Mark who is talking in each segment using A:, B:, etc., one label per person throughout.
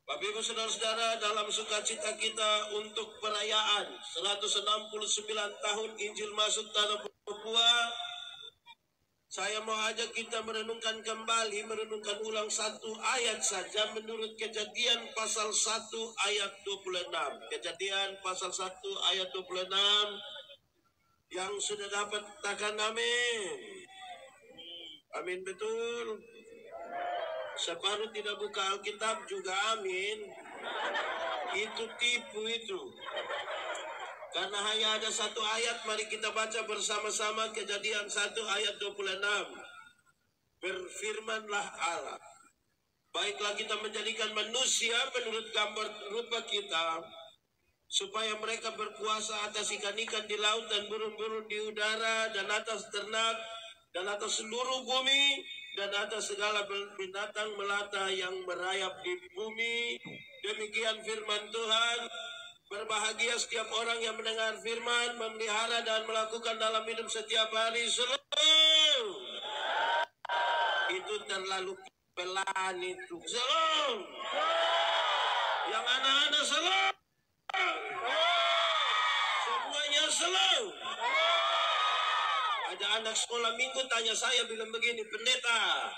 A: Bapak Ibu Saudara-saudara, dalam sukacita kita untuk perayaan 169 tahun Injil masuk tanah Papua, saya mau ajak kita merenungkan ulang satu ayat saja menurut Kejadian pasal 1 ayat 26. Kejadian pasal 1 ayat 26. Yang sudah dapat katakan amin. Amin, betul. Separuh tidak buka Alkitab juga amin. Itu tipu itu. Karena hanya ada satu ayat, mari kita baca bersama-sama Kejadian 1 ayat 26. Berfirmanlah Allah, baiklah kita menjadikan manusia menurut gambar rupa kita, supaya mereka berkuasa atas ikan-ikan di laut dan burung-burung di udara dan atas ternak dan atas seluruh bumi dan atas segala binatang melata yang merayap di bumi. Demikian firman Tuhan. Berbahagia setiap orang yang mendengar firman, memelihara dan melakukan dalam hidup setiap hari. Shalom. Itu terlalu pelan itu. Shalom. Yang anak-anak shalom. Semuanya shalom. Ada anak sekolah minggu tanya saya bilang begini, pendeta,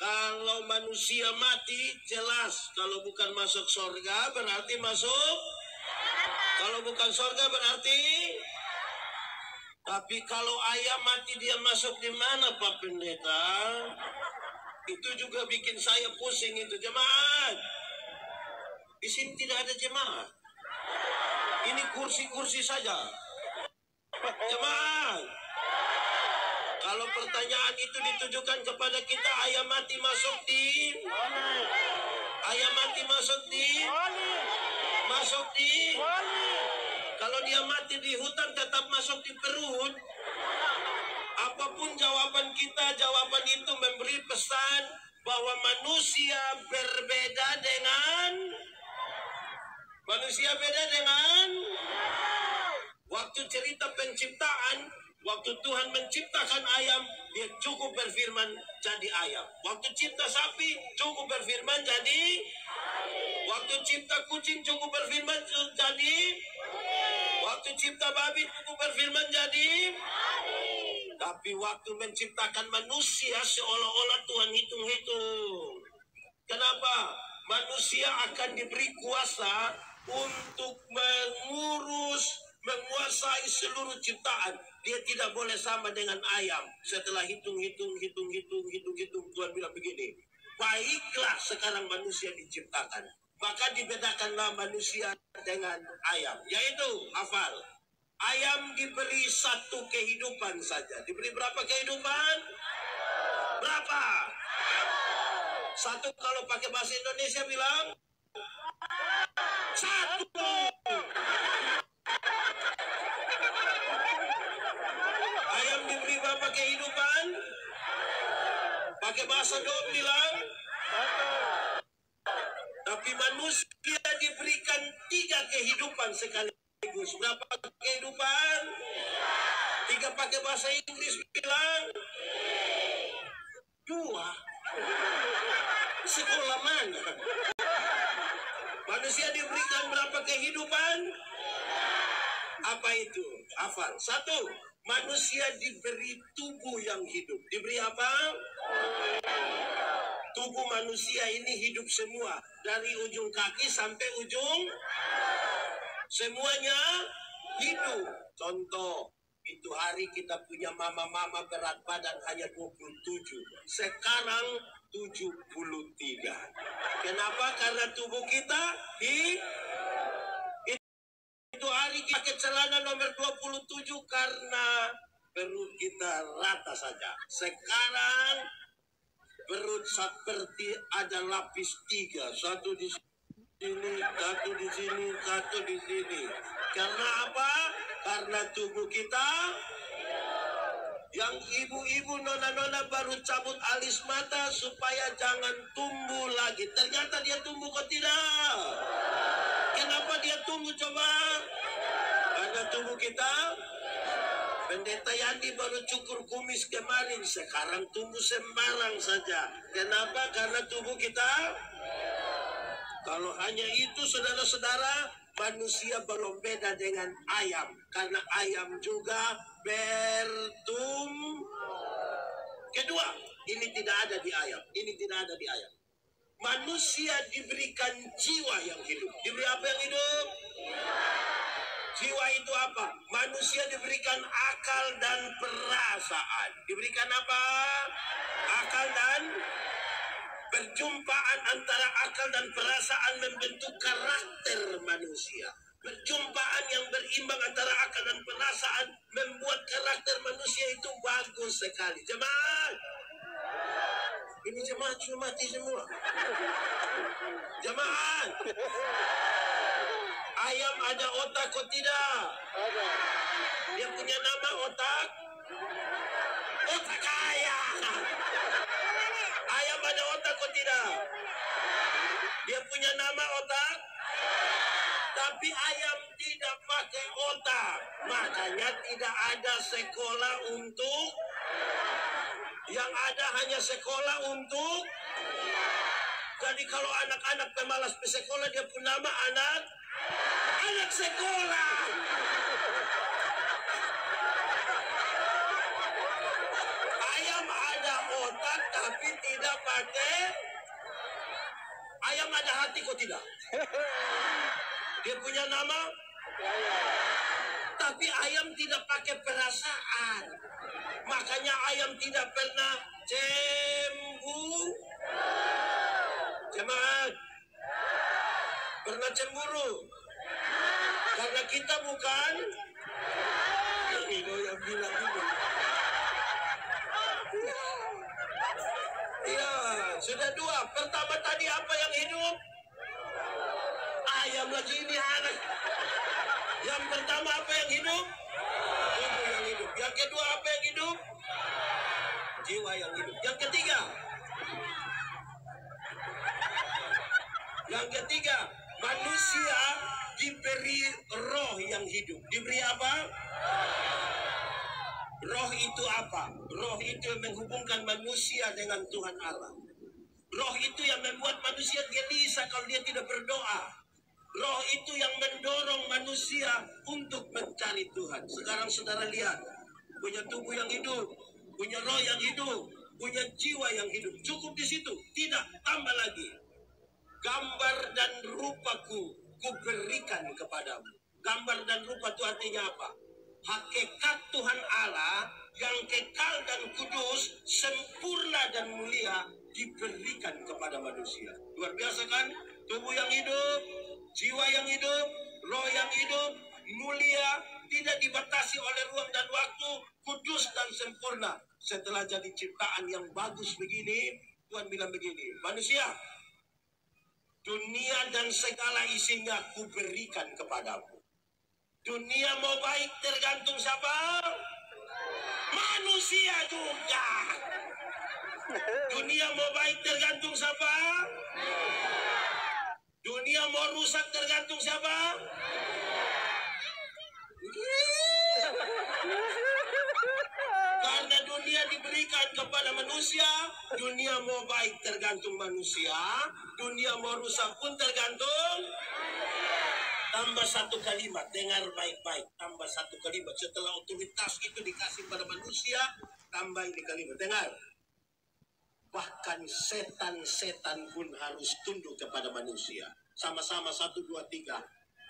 A: kalau manusia mati jelas, kalau bukan masuk surga berarti masuk, kalau bukan surga berarti, tapi kalau ayam mati dia masuk di mana Pak Pendeta? Itu juga bikin saya pusing itu. Jemaat, di sini tidak ada jemaat, ini kursi-kursi saja. Jemaat, kalau pertanyaan itu ditujukan kepada kita, ayam mati masuk di, ayam mati masuk di, masuk di, kalau dia mati di hutan tetap masuk di perut. Apapun jawaban kita, jawaban itu memberi pesan bahwa manusia berbeda dengan, manusia beda dengan, waktu cerita penciptaan, waktu Tuhan menciptakan ayam, dia cukup berfirman jadi ayam. Waktu cipta sapi, cukup berfirman jadi. Waktu cipta kucing, cukup berfirman jadi. Waktu cipta babi, cukup berfirman jadi. Tapi waktu menciptakan manusia, seolah-olah Tuhan hitung-hitung. Kenapa? Manusia akan diberi kuasa untuk mengurus, menguasai seluruh ciptaan. Dia tidak boleh sama dengan ayam. Setelah hitung, Tuhan bilang begini, baiklah sekarang manusia diciptakan, maka dibedakanlah manusia dengan ayam. Yaitu, hafal, ayam diberi satu kehidupan saja. Diberi berapa kehidupan? Berapa? Satu, kalau pakai bahasa Indonesia bilang satu. Ayam diberi berapa kehidupan? Pakai bahasa dom bilang. Tapi manusia diberikan 3 kehidupan sekaligus. Berapa kehidupan? 3 pakai bahasa Inggris bilang 2. Sekolah mana? Manusia diberikan berapa kehidupan? Apa itu? Hafal. 1. Manusia diberi tubuh yang hidup. Diberi apa? Tubuh manusia ini hidup semua. Dari ujung kaki sampai ujung. Semuanya hidup. Contoh, itu hari kita punya mama-mama berat badan hanya 27. Sekarang 73. Kenapa? Karena tubuh kita itu hari kita pakai celana nomor 27 karena perut kita rata saja. Sekarang perut seperti ada lapis 3. Satu di sini, satu di sini, satu di sini. Karena apa? Karena tubuh kita, yang ibu-ibu nona-nona baru cabut alis mata supaya jangan tumbuh lagi. Ternyata dia tumbuh kok tidak? Kenapa dia tumbuh coba? Karena tubuh kita. Pendeta Yandi baru cukur kumis kemarin, sekarang tumbuh sembarang saja. Kenapa? Karena tubuh kita. Kalau hanya itu, saudara-saudara, manusia belum beda dengan ayam. Karena ayam juga Kedua, ini tidak ada di ayam. Ini tidak ada di ayam. Manusia diberikan jiwa yang hidup. Diberi apa yang hidup? Jiwa itu apa? Manusia diberikan akal dan perasaan. Diberikan apa? Akal dan perjumpaan antara akal dan perasaan membentuk karakter manusia. Perjumpaan yang berimbang antara akal dan perasaan membuat karakter manusia itu bagus sekali. Jemaat, ini jemaat sudah mati semua. Jemaat, ayam ada otak kok tidak? Dia punya nama otak? Otak ayam. Ayam ada otak kok tidak? Dia punya nama otak? Tapi ayam tidak pakai otak. Makanya tidak ada sekolah untuk. Yang ada hanya sekolah untuk. Jadi kalau anak-anak pemalas ke sekolah, dia pun nama anak sekolah. Ayam ada otak tapi tidak pakai. Ayam ada hati kok tidak? Dia punya nama, tapi ayam tidak pakai perasaan. Makanya ayam tidak pernah cemburu. Jemaat, pernah cemburu? Karena kita bukan. Ini yang bilang itu. Iya, sudah dua. Pertama tadi apa yang hidup? Ayam lagi ini anak. Yang pertama apa yang hidup? Tubuh yang hidup. Yang kedua apa yang hidup? Jiwa yang hidup. Yang ketiga, manusia diberi roh yang hidup. Diberi apa? Roh itu apa? Roh itu menghubungkan manusia dengan Tuhan Allah. Roh itu yang membuat manusia gelisah kalau dia tidak berdoa. Roh itu yang mendorong manusia untuk mencari Tuhan. Sekarang saudara lihat, punya tubuh yang hidup, punya roh yang hidup, punya jiwa yang hidup. Cukup di situ? Tidak, tambah lagi. Gambar dan rupaku kuberikan kepadamu. Gambar dan rupa itu artinya apa? Hakikat Tuhan Allah yang kekal dan kudus, sempurna dan mulia diberikan kepada manusia. Luar biasa kan? Tubuh yang hidup, jiwa yang hidup, roh yang hidup, mulia, tidak dibatasi oleh ruang dan waktu, kudus dan sempurna. Setelah jadi ciptaan yang bagus begini, Tuhan bilang begini, manusia, dunia dan segala isinya kuberikan kepadamu. Dunia mau baik tergantung siapa? Manusia juga. Dunia mau baik tergantung siapa? Dunia mau rusak tergantung siapa? Karena dunia diberikan kepada manusia, dunia mau baik tergantung manusia, dunia mau rusak pun tergantung. Tambah satu kalimat, dengar baik-baik. Tambah satu kalimat, setelah otoritas itu dikasih pada manusia, tambah ini kalimat, dengar. Bahkan setan-setan pun harus tunduk kepada manusia. Sama-sama 1, 2, 3.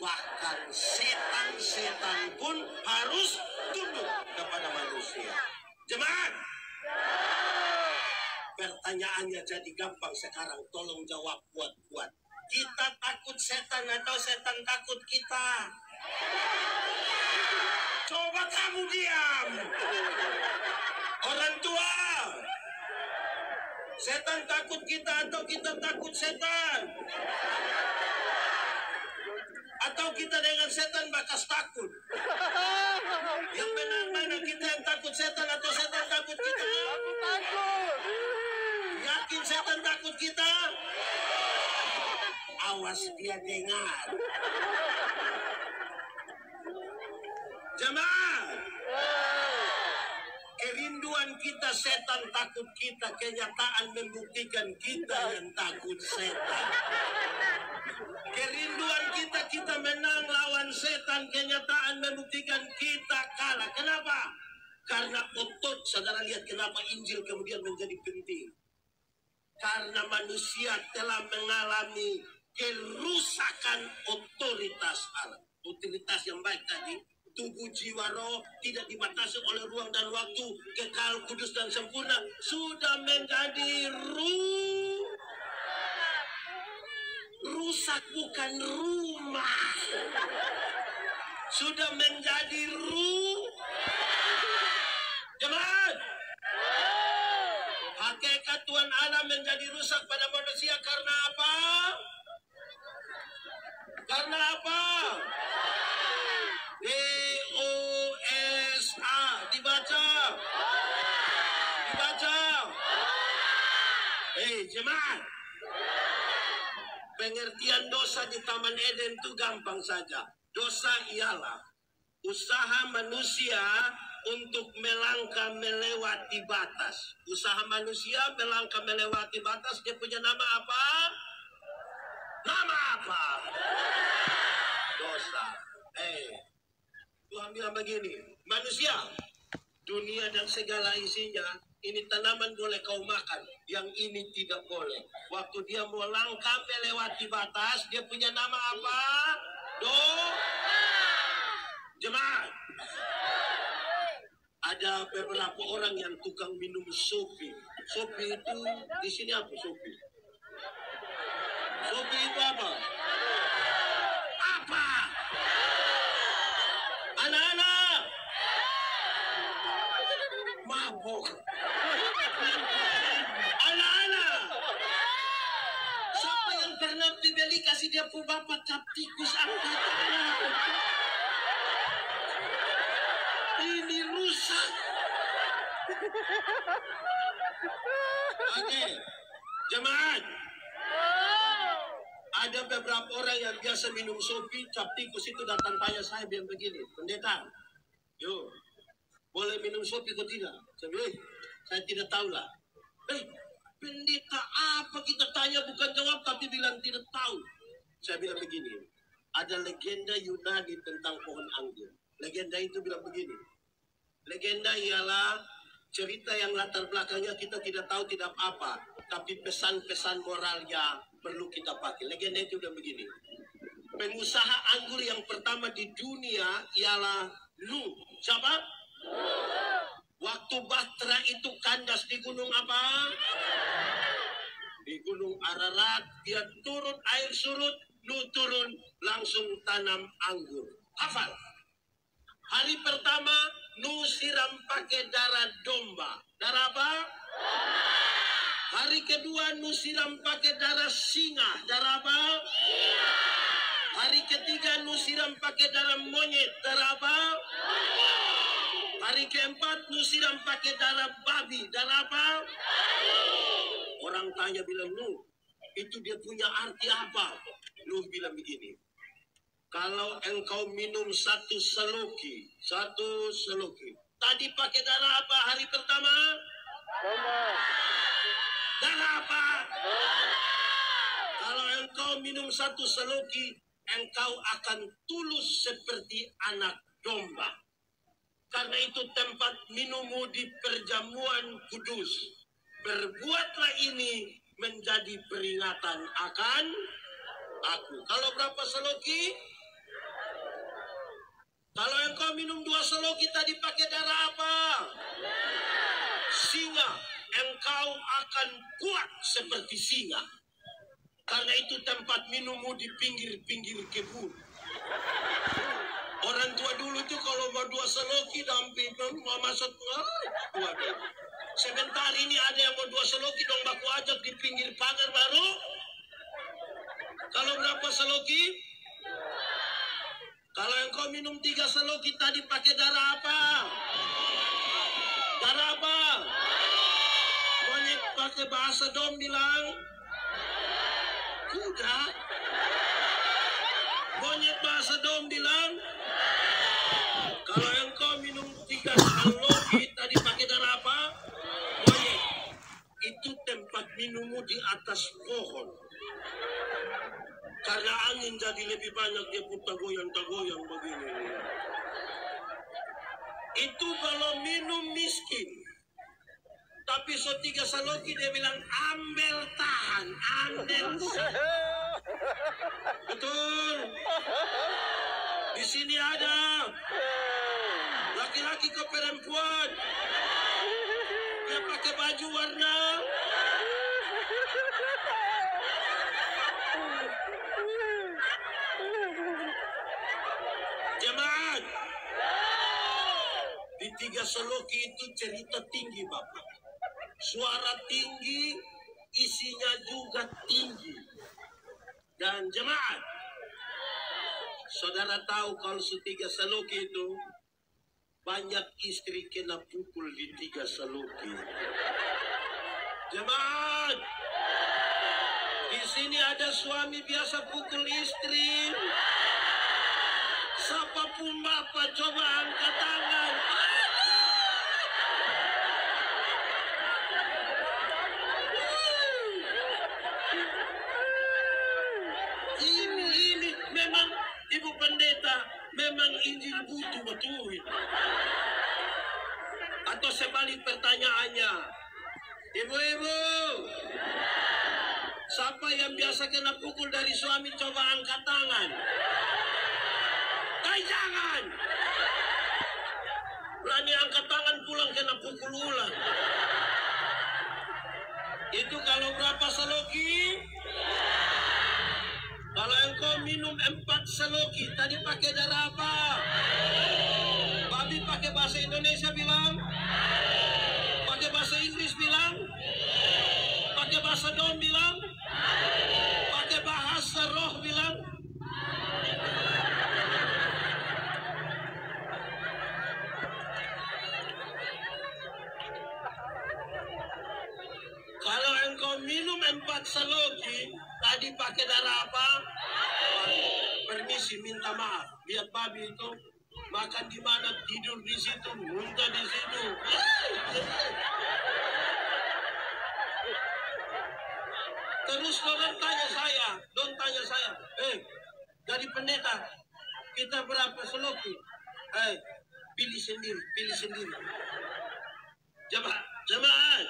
A: Bahkan setan-setan pun harus tunduk kepada manusia. Jemaat, pertanyaannya jadi gampang sekarang. Tolong jawab kuat-kuat. Kita takut setan atau setan takut kita? Coba kamu diam. Orang tua, setan takut kita atau kita takut setan? Atau kita dengan setan bakas takut? Yang benar mana, kita yang takut setan atau setan takut kita? Takut. Yakin setan takut kita? Awas dia dengar. Jemaat, kerinduan kita setan takut kita, kenyataan membuktikan kita yang takut setan. kita menang lawan setan, kenyataan membuktikan kita kalah. Kenapa? Karena otot. Saudara lihat kenapa Injil kemudian menjadi penting. Karena manusia telah mengalami kerusakan otoritas Allah. Otoritas yang baik tadi, tubuh, jiwa, roh tidak dibatasi oleh ruang dan waktu, kekal, kudus dan sempurna, sudah menjadi rusak, bukan rumah. Sudah menjadi jemaat. Hakikat Tuhan Allah menjadi rusak pada manusia karena apa? Karena apa? DOSA. Dibaca. Jemaat. Pengertian dosa di Taman Eden itu gampang saja. Dosa ialah usaha manusia untuk melangkah melewati batas. Usaha manusia melangkah melewati batas, dia punya nama apa? Nama apa? Dosa. Tuhan bilang begini, manusia, dunia dan segala isinya, ini tanaman boleh kau makan, yang ini tidak boleh. Waktu dia mau langkah melewati batas, dia punya nama apa? Jemaat. Ada beberapa orang yang tukang minum sopi. Sopi itu di sini apa sopi? Sopi itu apa? Apa? Anak-anak. Mabok. Anak-anak. Siapa yang pernah dibeli kasih dia pun bapak cap tikus angkat? Ini rusak. Oke, jemaat. Ada beberapa orang yang biasa minum sopi, cap tikus itu datang tanya saya bilang begini, pendeta, yo, boleh minum sopi atau tidak? Saya bilang, saya tidak tahu lah. Pendeta apa kita tanya bukan jawab tapi bilang tidak tahu. Saya bilang begini, ada legenda Yunani tentang pohon anggur. Legenda itu bilang begini. Legenda ialah cerita yang latar belakangnya kita tidak tahu tidak apa, tapi pesan-pesan moralnya perlu kita pakai. Legenda itu bilang begini. Pengusaha anggur yang pertama di dunia ialah Nuh. Siapa? Waktu Bahtera itu kandas di gunung apa? Di gunung Ararat. Dia turun, air surut, Nuh turun, langsung tanam anggur. Hafal. Hari pertama Nuh siram pakai darah domba. Darah apa? Hari kedua Nuh siram pakai darah singa. Darah apa? Hari ketiga Nuh siram pakai darah monyet. Darah apa? Hari keempat Nuh siram pakai darah babi. Darah apa? Orang tanya bilang, Nuh, itu dia punya arti apa? Nuh bilang begini. Kalau engkau minum satu seloki. Tadi pakai darah apa hari pertama? Darah apa? Kalau engkau minum satu seloki, engkau akan tulus seperti anak domba. Karena itu tempat minummu di perjamuan kudus. Berbuatlah ini menjadi peringatan akan aku. Kalau berapa seloki? Kalau engkau minum 2 seloki tadi pakai darah apa? Singa. Engkau akan kuat seperti singa. Karena itu tempat minummu di pinggir-pinggir kebun. Orang tua dulu tuh kalau mau 2 seloki damping mau masuk. Waduh. Sebentar ini ada yang mau 2 seloki dong baku ajak di pinggir pagar baru. Kalau berapa seloki? Kalau engkau minum 3 seloki tadi pakai darah apa? Darah apa? Monyet pakai bahasa dom bilang kuda. Monyet bahasa dom bilang kalau engkau minum 3 seloki tadi pakai darah apa? Monyet. Itu tempat minummu di atas pohon. Karena angin jadi lebih banyak, dia putar goyang-goyang begini. Itu kalau minum miskin. Tapi so 3 saloki dia bilang ambil tahan, ambil. Betul. Di sini ada laki-laki ke perempuan. Dia pakai baju warna jemaat. Di 3 saloki itu cerita tinggi, Bapak. Suara tinggi, isinya juga tinggi. Dan jemaat, saudara tahu kalau 3 saloki itu banyak istri kena pukul di 3 saloki. Jemaat, di sini ada suami biasa pukul istri. Siapapun bapak coba angkat tangan. Ini memang Ibu Pendeta, memang Injil butuh betul. Atau sebalik pertanyaannya, ibu-ibu, siapa yang biasa kena pukul dari suami coba angkat tangan. Jangan. Berani angkat tangan pulang kena pukul ulang. Itu kalau berapa saloki? Kalau engkau minum 4 saloki, tadi pakai darah apa? Babi pakai bahasa Indonesia bilang? Pakai bahasa Inggris bilang? Pakai bahasa Dom bilang? Pakai bahasa roh bilang? Kalau engkau minum 4 saloki, tadi pakai darah apa? Permisi, minta maaf. Lihat babi itu makan di mana, tidur di situ, muntah di situ. Terus don tanya saya, dari pendeta kita berapa saloki? Pilih sendiri. Jemaat.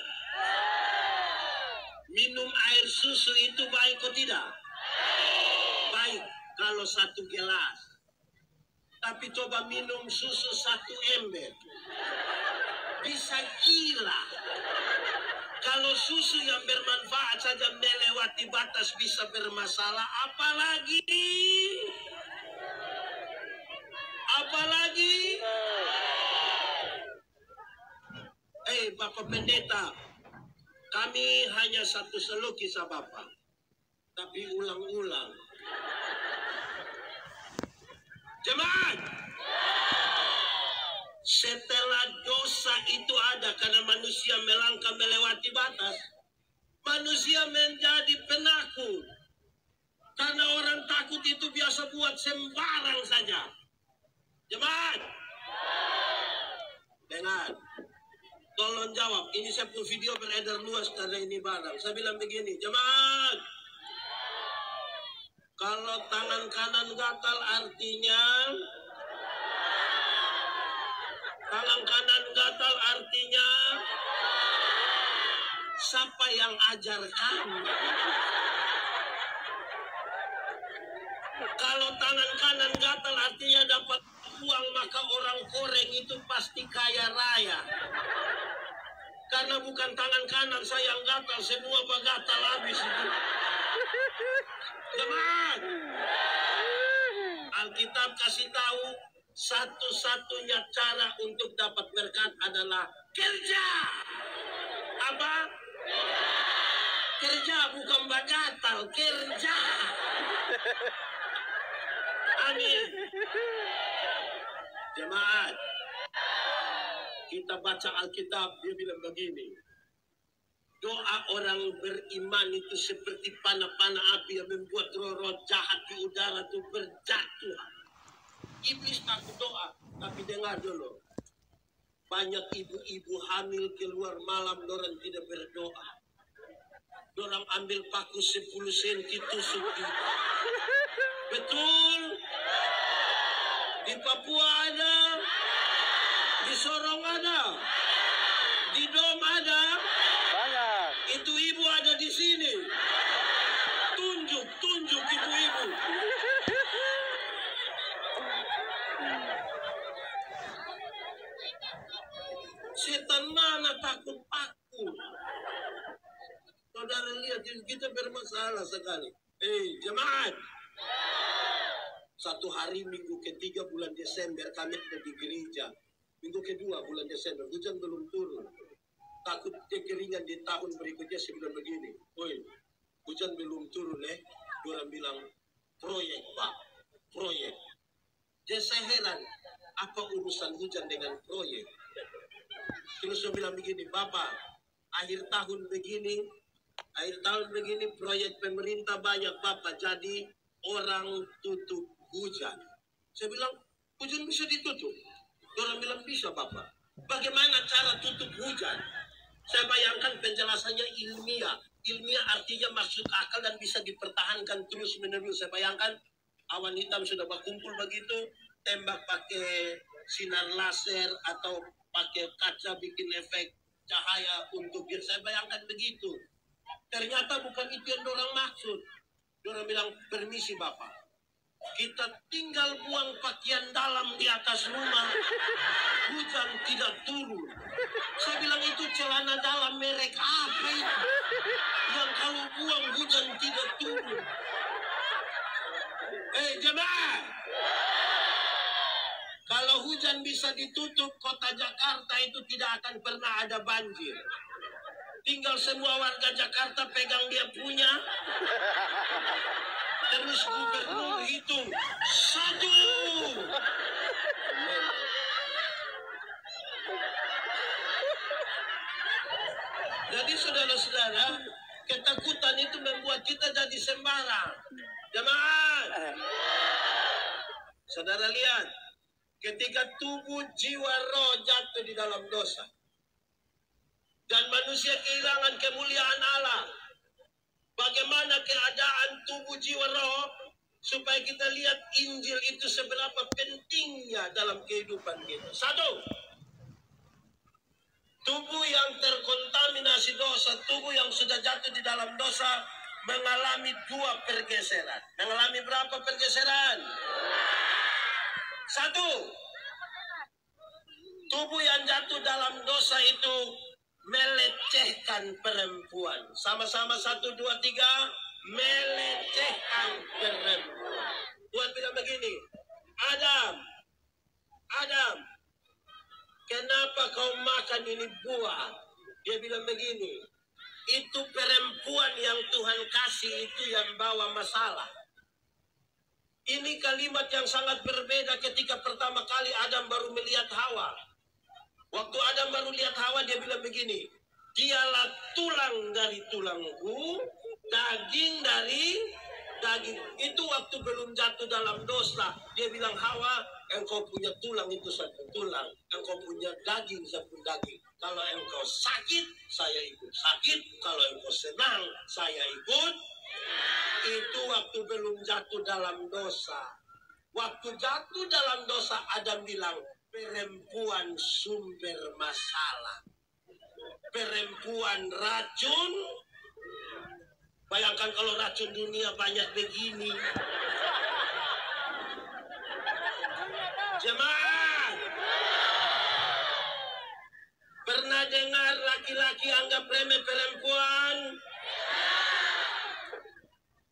A: Minum air susu itu baik atau tidak? Baik kalau 1 gelas. Tapi coba minum susu 1 ember. Bisa gila. Kalau susu yang bermanfaat saja melewati batas bisa bermasalah. Apalagi? Bapak Pendeta, kami hanya 1 saloki sa Bapak, tapi ulang-ulang. Jemaat, setelah dosa itu ada karena manusia melangkah melewati batas, manusia menjadi penakut. Karena orang takut itu biasa buat sembarang saja. Jemaat, dengar. Tolong jawab, ini saya pun video beredar luas karena ini barang. Saya bilang begini, jemaat, kalau tangan kanan gatal artinya siapa yang ajarkan? Kalau tangan kanan gatal artinya dapat uang, maka orang koreng itu pasti kaya raya. Karena bukan tangan kanan saya yang gatal, semua gatal habis itu. Teman, Alkitab kasih tahu satu-satunya cara untuk dapat berkat adalah kerja. Apa? Kerja, bukan bagatal, kerja. Amin. Jemaat, kita baca Alkitab, dia bilang begini, doa orang beriman itu seperti panah-panah api yang membuat roh-roh jahat di udara itu berjatuh. Iblis takut doa, tapi dengar dulu, banyak ibu-ibu hamil keluar malam orang tidak berdoa. Dorang ambil paku 10 senti tusuk kita. Betul. Di Papua ada, di Sorong ada, di Dom ada.
B: Banyak.
A: Itu ibu ada di sini. Tunjuk ibu-ibu. Setan mana takut paku? Saudara lihat kita bermasalah sekali. Jemaat. Satu hari minggu ketiga bulan Desember kami ada di gereja. Minggu kedua bulan Desember hujan belum turun. Takut kekeringan di tahun berikutnya sebulan begini. Hujan belum turun Orang bilang proyek Pak, proyek. Jadi saya heran apa urusan hujan dengan proyek. Terus saya bilang begini, Bapak, akhir tahun begini proyek pemerintah banyak Bapak, jadi orang tutup hujan. Saya bilang, hujan bisa ditutup? Orang bilang bisa Bapak. Bagaimana cara tutup hujan? Saya bayangkan penjelasannya ilmiah. Ilmiah artinya masuk akal dan bisa dipertahankan terus menerus. Saya bayangkan awan hitam sudah berkumpul begitu, tembak pakai sinar laser atau pakai kaca bikin efek cahaya untuk biar. Saya bayangkan begitu. Ternyata bukan itu yang orang maksud. Orang bilang, permisi Bapak, kita tinggal buang pakaian dalam di atas rumah, hujan tidak turun. Saya bilang, itu celana dalam merek apa itu? Yang kalau buang hujan tidak turun. Jemaah, kalau hujan bisa ditutup, kota Jakarta itu tidak akan pernah ada banjir. Tinggal semua warga Jakarta pegang dia punya. Terus gubernur hitung 1. Jadi saudara-saudara, ketakutan itu membuat kita jadi sembarang. Jemaat, saudara lihat, ketika tubuh, jiwa, roh jatuh di dalam dosa, dan manusia kehilangan kemuliaan Allah, bagaimana keadaan tubuh, jiwa, roh, supaya kita lihat Injil itu seberapa pentingnya dalam kehidupan kita. 1. Tubuh yang terkontaminasi dosa, tubuh yang sudah jatuh di dalam dosa, mengalami 2 pergeseran. Mengalami berapa pergeseran? 1. Tubuh yang jatuh dalam dosa itu melecehkan perempuan. Sama-sama 1, 2, 3. Melecehkan perempuan. Tuhan bilang begini, Adam, kenapa kau makan ini buah? Dia bilang begini, itu perempuan yang Tuhan kasih itu yang bawa masalah. Ini kalimat yang sangat berbeda ketika pertama kali Adam baru melihat Hawa. Waktu Adam baru lihat Hawa, dia bilang begini, dialah tulang dari tulangku, daging dari daging. Itu waktu belum jatuh dalam dosa. Dia bilang, Hawa, engkau punya tulang itu satu tulang, engkau punya daging satu daging. Kalau engkau sakit, saya ikut sakit. Kalau engkau senang, saya ikut. Itu waktu belum jatuh dalam dosa. Waktu jatuh dalam dosa, Adam bilang, perempuan sumber masalah, perempuan racun. Bayangkan kalau racun dunia banyak begini. Jemaat, pernah dengar laki-laki anggap remeh perempuan?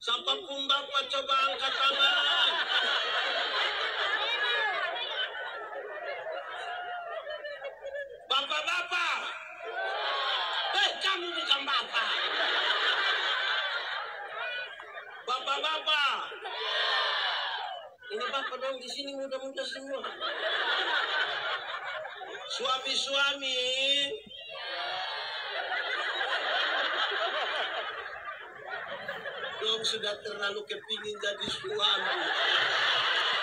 A: Siapapun Bapak coba angkat tangan. Bapak-bapak, kamu bukan bapak. Bapak-bapak, ini bapak dong di sini muda-muda semua. Suami-suami, dong sudah terlalu kepingin jadi suami.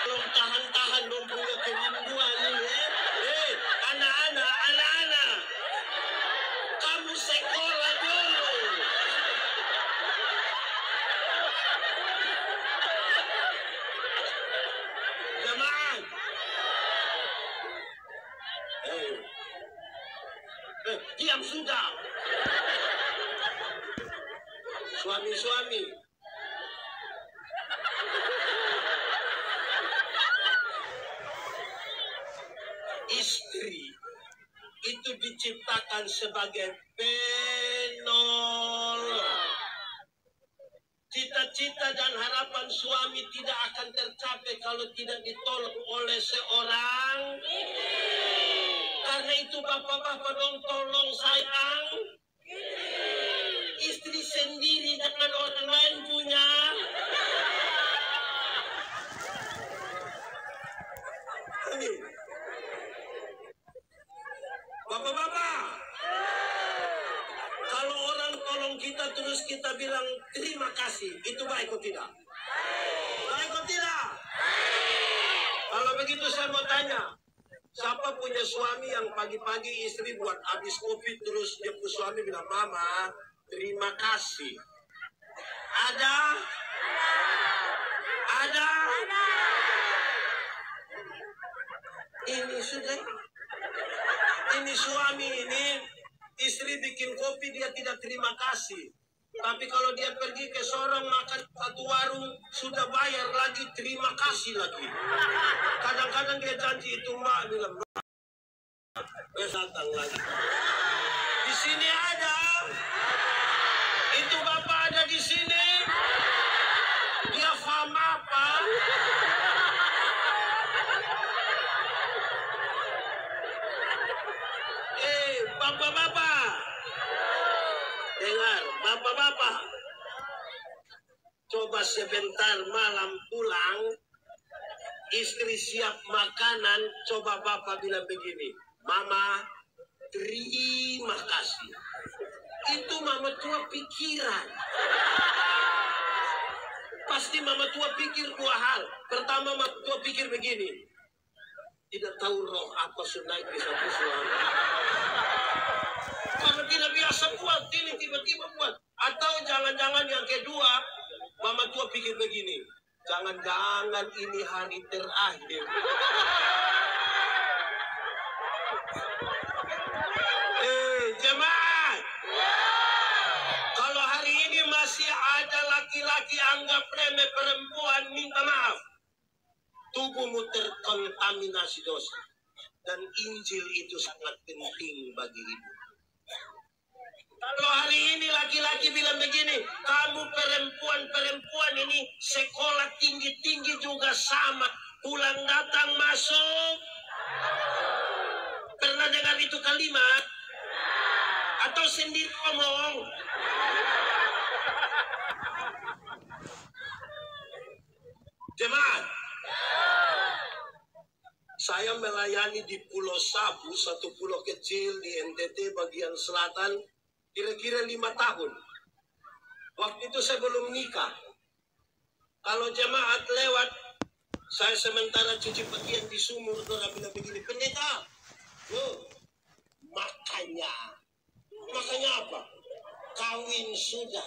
A: Belum tahan-tahan dong punya kerinduan ini. Anak-anak, kamu sekolah dulu. sudah. Suami-suami. Istri itu diciptakan sebagai penolong. Cita-cita dan harapan suami tidak akan tercapai kalau tidak ditolong oleh seorang. Karena itu bapak-bapak dong tolong sayang istri sendiri, jangan orang lain punya. Bapak-bapak, kalau orang tolong kita terus kita bilang terima kasih, itu baik atau tidak? Baik atau tidak? Kalau begitu saya mau tanya, siapa punya suami yang pagi-pagi istri buat habis kopi terus dia punya suami bilang, mama terima kasih? Ada? Ada? Ini sudah. Ini suami ini, istri bikin kopi dia tidak terima kasih. Tapi kalau dia pergi ke sorong makan satu warung, sudah bayar lagi, terima kasih lagi. Kadang-kadang dia janji itu mbak, bilang mbak, datang lagi. Di sini ada, itu bapak ada di sini. Dia paham apa? Bapak-bapak, dengar, bapak-bapak, coba sebentar malam pulang, istri siap makanan, coba bapak bilang begini, mama terima kasih. Itu mama tua pikiran. Pasti mama tua pikir dua hal. Pertama mama tua pikir begini, tidak tahu roh apa sunaik di satu suami. Karena tidak biasa buat, ini tiba-tiba buat. Atau jangan-jangan yang kedua, mama tua pikir begini, jangan-jangan ini hari terakhir. Jemaat, kalau hari ini masih ada laki-laki anggap remeh perempuan, minta maaf. Tubuhmu terkontaminasi dosa. Dan Injil itu sangat penting bagi hidup. Kalau hari ini laki-laki bilang begini, kamu perempuan ini sekolah tinggi-tinggi juga sama, pulang datang masuk. Pernah dengar itu kalimat? Atau sendiri ngomong? Jemaat, saya melayani di Pulau Sabu, satu pulau kecil di NTT bagian selatan, kira-kira 5 tahun. Waktu itu saya belum nikah. Kalau jemaat lewat, saya sementara cuci pakaian di sumur, orang bilang begini, pendeta, makanya apa? Kawin sudah.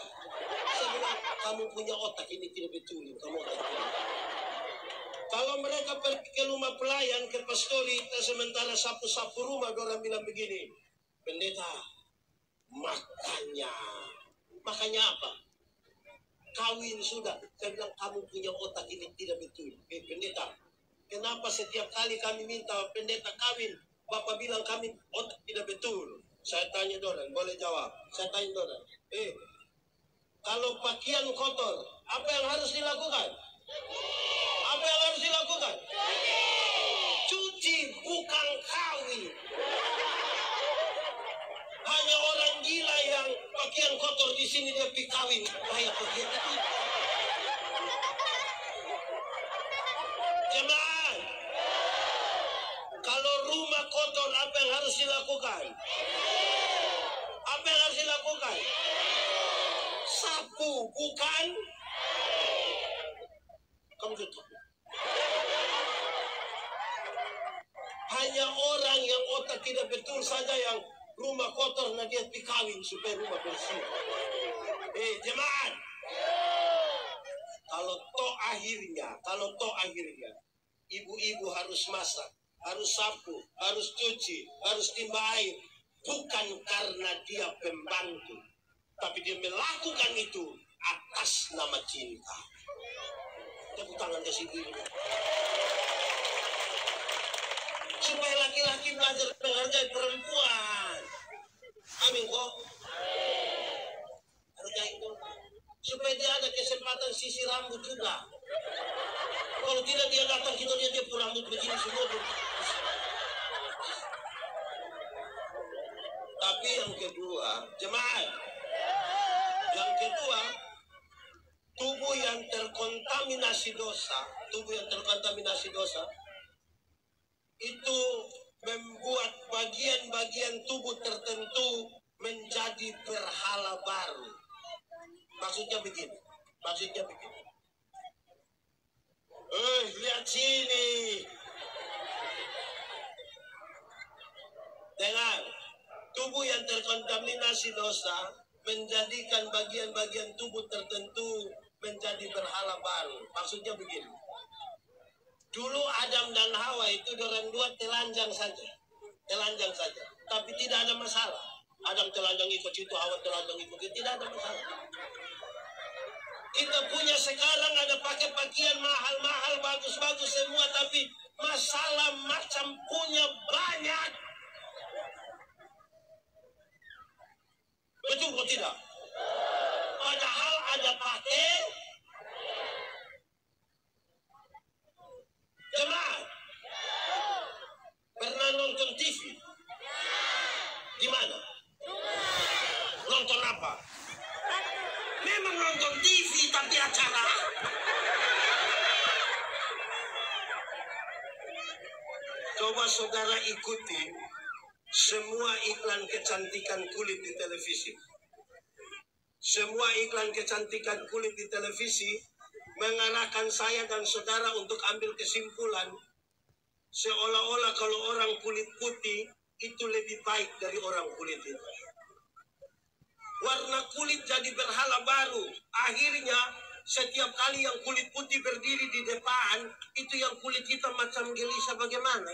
A: Saya bilang, kamu punya otak ini tidak betul, kamu otak ini. Kalau mereka pergi ke rumah pelayan, ke pastori, kita sementara sapu-sapu rumah, orang bilang begini, pendeta, makanya apa? Kawin sudah. Saya bilang, kamu punya otak ini tidak betul. Pendeta, kenapa setiap kali kami minta pendeta kawin, Bapak bilang kami otak tidak betul? Saya tanya Doran, boleh jawab? Saya tanya Doran, kalau pakaian kotor, apa yang harus dilakukan? Apa yang harus dilakukan? Cuci, bukan kawin. Hanya orang gila yang pakaian kotor di sini dia pergi kawin. Kayak pakaian itu. Jemaat, kalau rumah kotor apa yang harus dilakukan? Apa yang harus dilakukan? Sapu, bukan? Kamu tutup. Hanya orang yang otak tidak betul saja yang rumah kotor, nah dia dikawin supaya rumah bersih. Jemaat, kalau toh akhirnya, ibu-ibu harus masak, harus sapu, harus cuci, harus timba air. bukan karena dia pembantu, tapi dia melakukan itu atas nama cinta. Tepuk tangan ke situ ini. Supaya laki-laki belajar menghargai perempuan. Amin kok. Hargai itu. Supaya dia ada kesempatan sisir rambut juga. Kalau tidak dia datang kita lihat dia pun rambut begini semua. Tapi yang kedua, jemaat. Yang kedua, tubuh yang terkontaminasi dosa, itu membuat bagian-bagian tubuh tertentu menjadi berhala baru. Maksudnya begini. Lihat sini. Dengar, tubuh yang terkontaminasi dosa menjadikan bagian-bagian tubuh tertentu menjadi berhala baru. Maksudnya begini. Dulu Adam dan Hawa itu dorang dua telanjang saja. Tapi tidak ada masalah. Adam telanjang ikut situ, Hawa telanjang ikut situ, tidak ada masalah. Kita punya sekarang ada pakai pakaian mahal-mahal, bagus-bagus semua, tapi masalah macam punya banyak. Betul atau tidak? Padahal ada pakai. Jemaat, pernah nonton TV? Di mana? Nonton apa? Memang nonton TV tapi acara. Coba saudara ikuti semua iklan kecantikan kulit di televisi. Semua iklan kecantikan kulit di televisi mengarahkan saya dan saudara untuk ambil kesimpulan seolah-olah kalau orang kulit putih itu lebih baik dari orang kulit hitam. Warna kulit jadi berhala baru. Akhirnya setiap kali yang kulit putih berdiri di depan, itu yang kulit hitam macam gelisah bagaimana?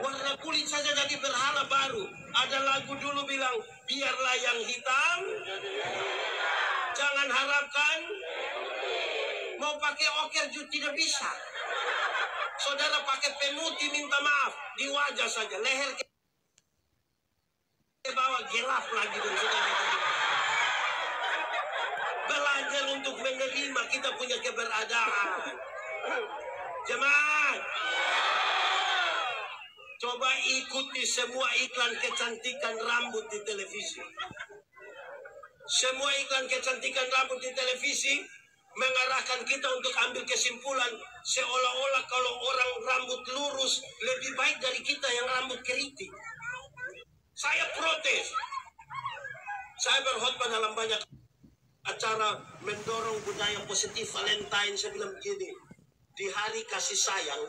A: Warna kulit saja jadi berhala baru. Ada lagu dulu bilang, biarlah yang hitam, jangan harapkan. Mau pakai oker juga tidak bisa. Saudara pakai pemutih minta maaf di wajah saja, leher ke bawah gelap lagi. Belajar untuk menerima kita punya keberadaan. Jemaat, coba ikuti semua iklan kecantikan rambut di televisi. Semua iklan kecantikan rambut di televisi mengarahkan kita untuk ambil kesimpulan seolah-olah kalau orang rambut lurus lebih baik dari kita yang rambut keriting. Saya protes. Saya berkhotbah dalam banyak acara mendorong budaya positif Valentine. Saya bilang begini, di hari kasih sayang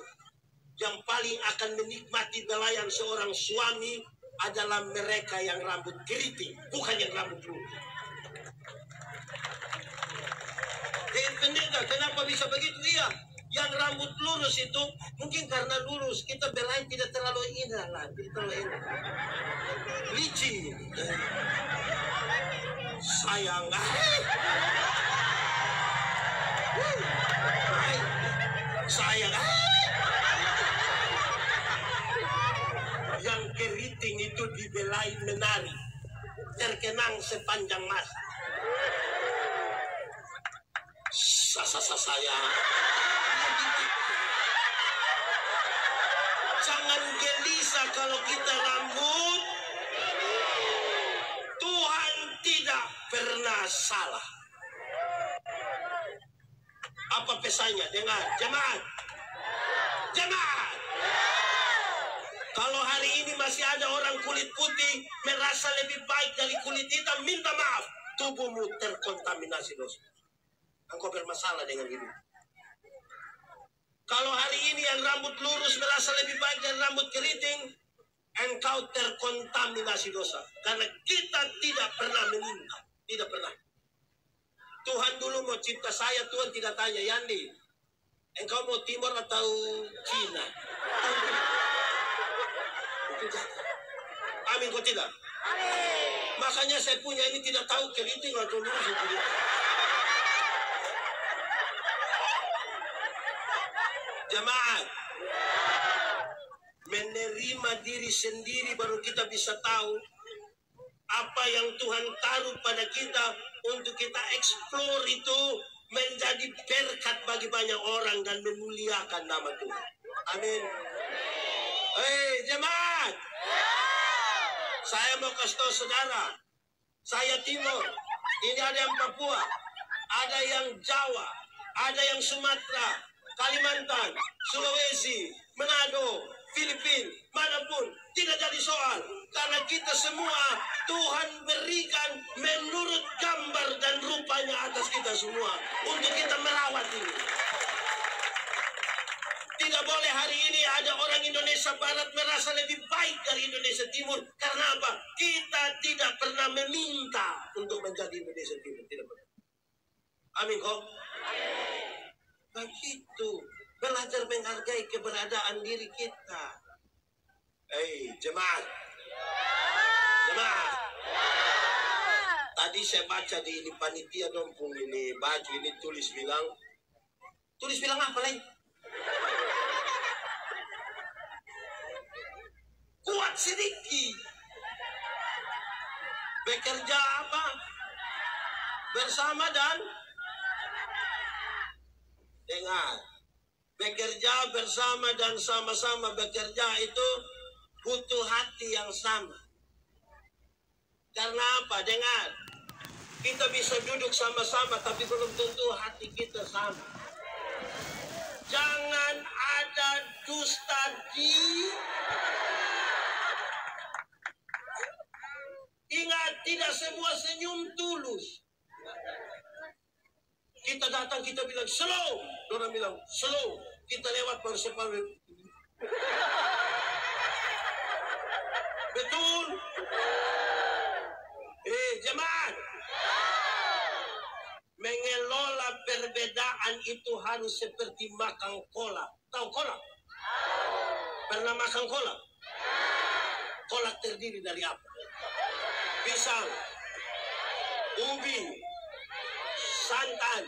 A: yang paling akan menikmati belayan seorang suami adalah mereka yang rambut keriting, bukan yang rambut lurus. Pendeta, kenapa bisa begitu? Iya, yang rambut lurus itu mungkin karena lurus kita belain tidak terlalu indah lah, tidak terlalu indah. Licin, sayang, sayang. Yang keriting itu dibelain menari, terkenang sepanjang masa. Saya jangan gelisah kalau kita rambut. Tuhan tidak pernah salah. Apa pesannya? Dengar, jemaat. Kalau hari ini masih ada orang kulit putih merasa lebih baik dari kulit hitam, minta maaf, tubuhmu terkontaminasi dosa. Engkau bermasalah dengan hidup. Kalau hari ini yang rambut lurus merasa lebih baik dari rambut keriting, engkau terkontaminasi dosa. Karena kita tidak pernah meminta. Tidak pernah. Tuhan dulu mau cipta saya, Tuhan tidak tanya, Yandi, engkau mau Timur atau Cina? menjaga. Amin kok tidak? Makanya saya punya ini tidak tahu keriting atau lurus. Jemaat, menerima diri sendiri baru kita bisa tahu apa yang Tuhan taruh pada kita untuk kita eksplor itu menjadi berkat bagi banyak orang dan memuliakan nama Tuhan. Amin. Hei jemaat, saya mau kasih tahu saudara, saya Timur, ini ada yang Papua, ada yang Jawa, ada yang Sumatera, Kalimantan, Sulawesi, Manado, Filipina, manapun, tidak jadi soal. Karena kita semua Tuhan berikan menurut gambar dan rupanya atas kita semua untuk kita merawat ini. Tidak boleh hari ini ada orang Indonesia Barat merasa lebih baik dari Indonesia Timur. Karena apa? Kita tidak pernah meminta untuk menjadi Indonesia Timur. Tidak pernah. Amin kok? Begitu. Belajar menghargai keberadaan diri kita. Hei, jemaat. Jemaat. Tadi saya baca di panitia dompung ini baju ini tulis bilang apa lagi? Kuat sedikit. Bekerja apa? Bersama dan dengar. Bekerja bersama dan sama-sama bekerja itu butuh hati yang sama. Karena apa? Dengar. Kita bisa duduk sama-sama tapi belum tentu hati kita sama. Jangan ada dusta di. Ingat, tidak semua senyum tulus. Kita datang, kita bilang slow. Orang bilang slow. Kita lewat baru separuh. Betul? Jemaat. Mengelola perbedaan itu harus seperti makan kolak. Tahu kolak? Pernah makan kolak? Kolak terdiri dari apa? Pisang, ubi, santan,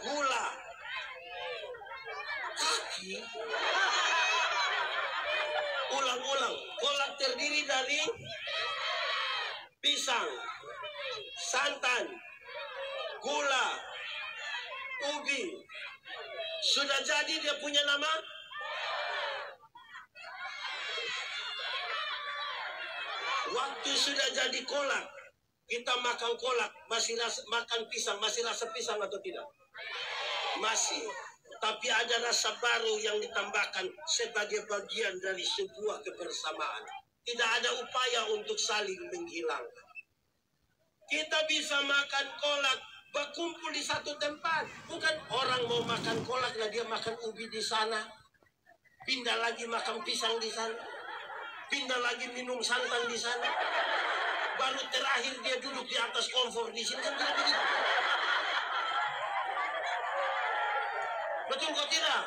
A: gula, kaki. Ulang-ulang. Kolak terdiri dari pisang, santan, gula, ubi. Sudah jadi dia punya nama? Waktu sudah jadi kolak, kita makan kolak, masih makan pisang, masih rasa pisang atau tidak? Masih. Tapi ada rasa baru yang ditambahkan sebagai bagian dari sebuah kebersamaan. Tidak ada upaya untuk saling menghilangkan. Kita bisa makan kolak, berkumpul di satu tempat. Bukan orang mau makan kolak, lah dia makan ubi di sana, pindah lagi makan pisang di sana, pindah lagi minum santan di sana, baru terakhir dia duduk di atas kompor di sini. Kan tidak begitu. Betul kok tidak?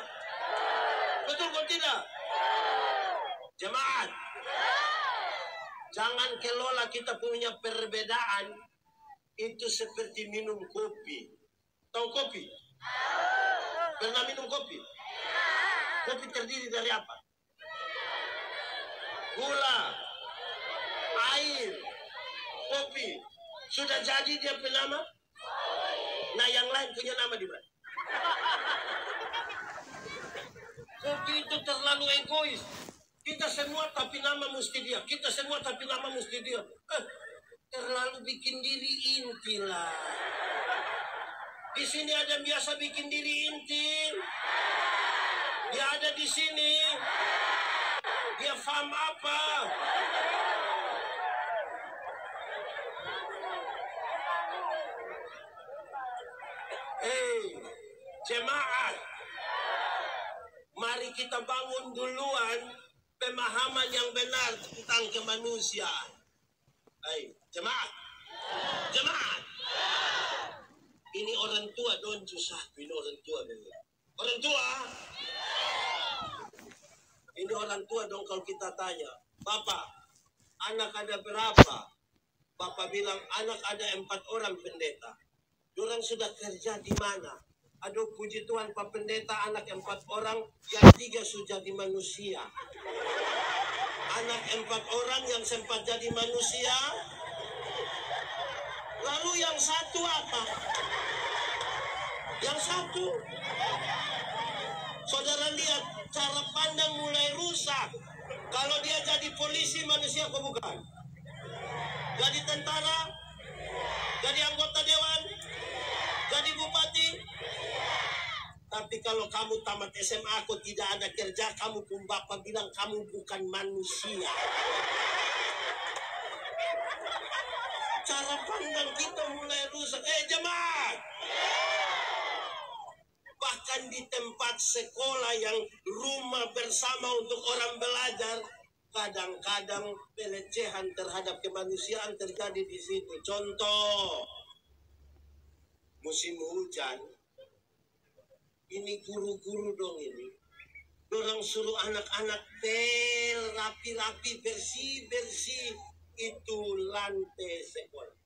A: Betul kok tidak? Jemaat, jangan kelola kita punya perbedaan itu seperti minum kopi. Tahu kopi? Pernah minum kopi? Kopi terdiri dari apa? Gula, air, kopi. Sudah jadi dia punya nama? Nah yang lain punya nama di mana? Kopi itu terlalu egois. Kita semua tapi nama mesti dia. Kita semua tapi nama mesti dia. Terlalu bikin diri inti lah. Di sini ada yang biasa bikin diri inti. Dia ada di sini. Dia paham apa? Jemaat, mari kita bangun duluan pemahaman yang benar tentang kemanusiaan. Jemaat, jemaat. Ini orang tua donju satu, ini orang tua benar. Orang tua, Ini orang tua dong kalau kita tanya, Bapak, anak ada berapa? Bapak bilang, anak ada 4 orang pendeta. Orang sudah kerja di mana? Aduh, puji Tuhan, Pak Pendeta, anak 4 orang, yang 3 sudah jadi manusia. Anak 4 orang yang sempat jadi manusia. Lalu yang satu apa? Yang satu, saudara lihat, cara pandang mulai rusak. Kalau dia jadi polisi, manusia kok bukan? Jadi tentara, jadi anggota dewan, jadi bupati. Tapi kalau kamu tamat SMA, aku tidak ada kerja, kamu pun bapak bilang kamu bukan manusia. Cara pandang kita mulai rusak. Jemaat! Bahkan di tempat sekolah yang rumah bersama untuk orang belajar, kadang-kadang pelecehan terhadap kemanusiaan terjadi di situ. Contoh, musim hujan, ini guru-guru dong ini. Orang suruh anak-anak rapi-rapi, bersih-bersih itu lantai sekolah.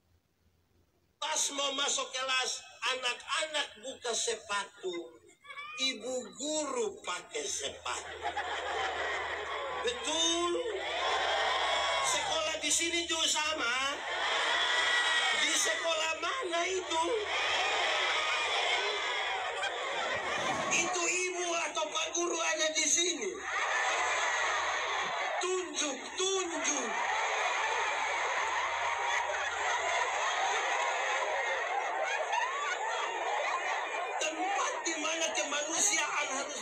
A: Pas mau masuk kelas, anak-anak buka sepatu, ibu guru pakai sepatu. Betul? Sekolah di sini juga sama. Di sekolah mana itu? Itu ibu atau pak guru ada di sini. Tunjuk. Tempat di mana kemanusiaan harus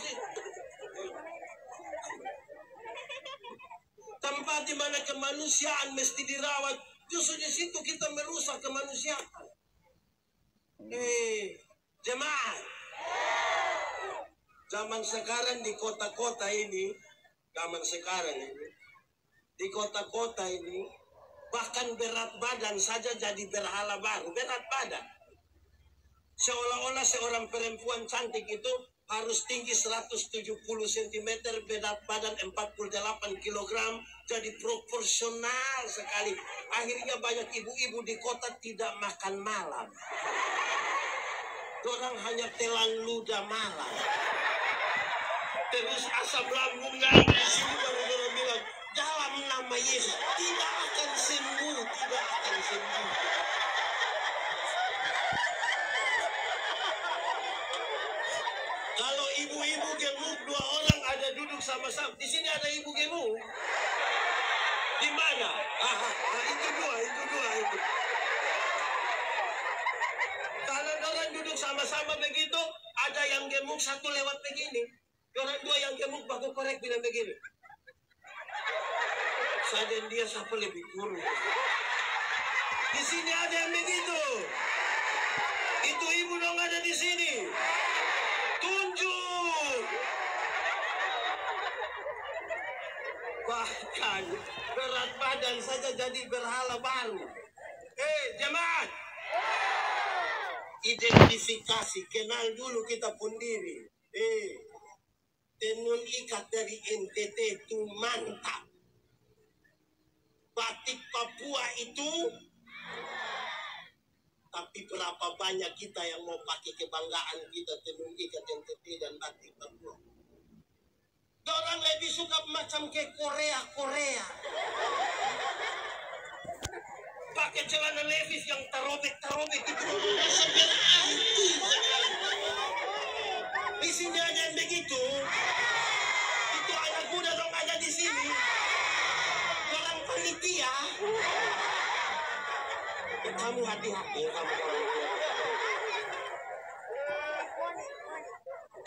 A: tempat di mana kemanusiaan mesti dirawat, justru di situ kita merusak kemanusiaan. Jemaat, zaman sekarang di kota-kota ini, di kota-kota ini, bahkan berat badan saja jadi berhala baru. Berat badan, seolah-olah seorang perempuan cantik itu harus tinggi 170 cm, berat badan 48 kg, jadi proporsional sekali. Akhirnya banyak ibu-ibu di kota tidak makan malam. Orang hanya telan ludah malam. Terus asam lambung naik di sini, baru orang bilang, dalam nama Yesus tidak akan sembuh. Kalau ibu-ibu gemuk 2 orang ada duduk sama-sama, di sini ada ibu gemuk. Di mana? Itu dua. Kalau orang duduk sama-sama begitu, ada yang gemuk satu lewat begini. Orang 2 yang gemuk baku korek bilang begini. Saya dan dia siapa lebih kurus? Di sini ada yang begitu. Itu ibu dong ada di sini. Tunjuk. Bahkan berat badan saja jadi berhala baru. Jemaat, identifikasi, kenal dulu kita pun diri. Tenun ikat dari NTT itu mantap. Batik Papua itu, tapi berapa banyak kita yang mau pakai kebanggaan kita tenun ikat NTT dan batik Papua. Orang lebih suka macam ke Korea. Pakai celana levis yang tarobek itu rasa berarti. Di sini ada yang begitu. Itu anak muda dong ada di sini. Orang panitia. Kamu hati-hati kamu.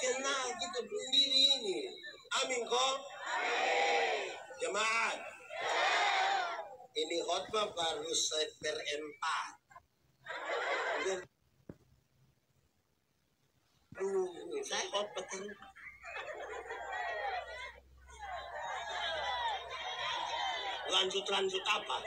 A: Kenal kita berdiri ini. Amin kok. Jemaat. Ini khotbah baru seperempat. Saya khotbah terus. Lanjut apa?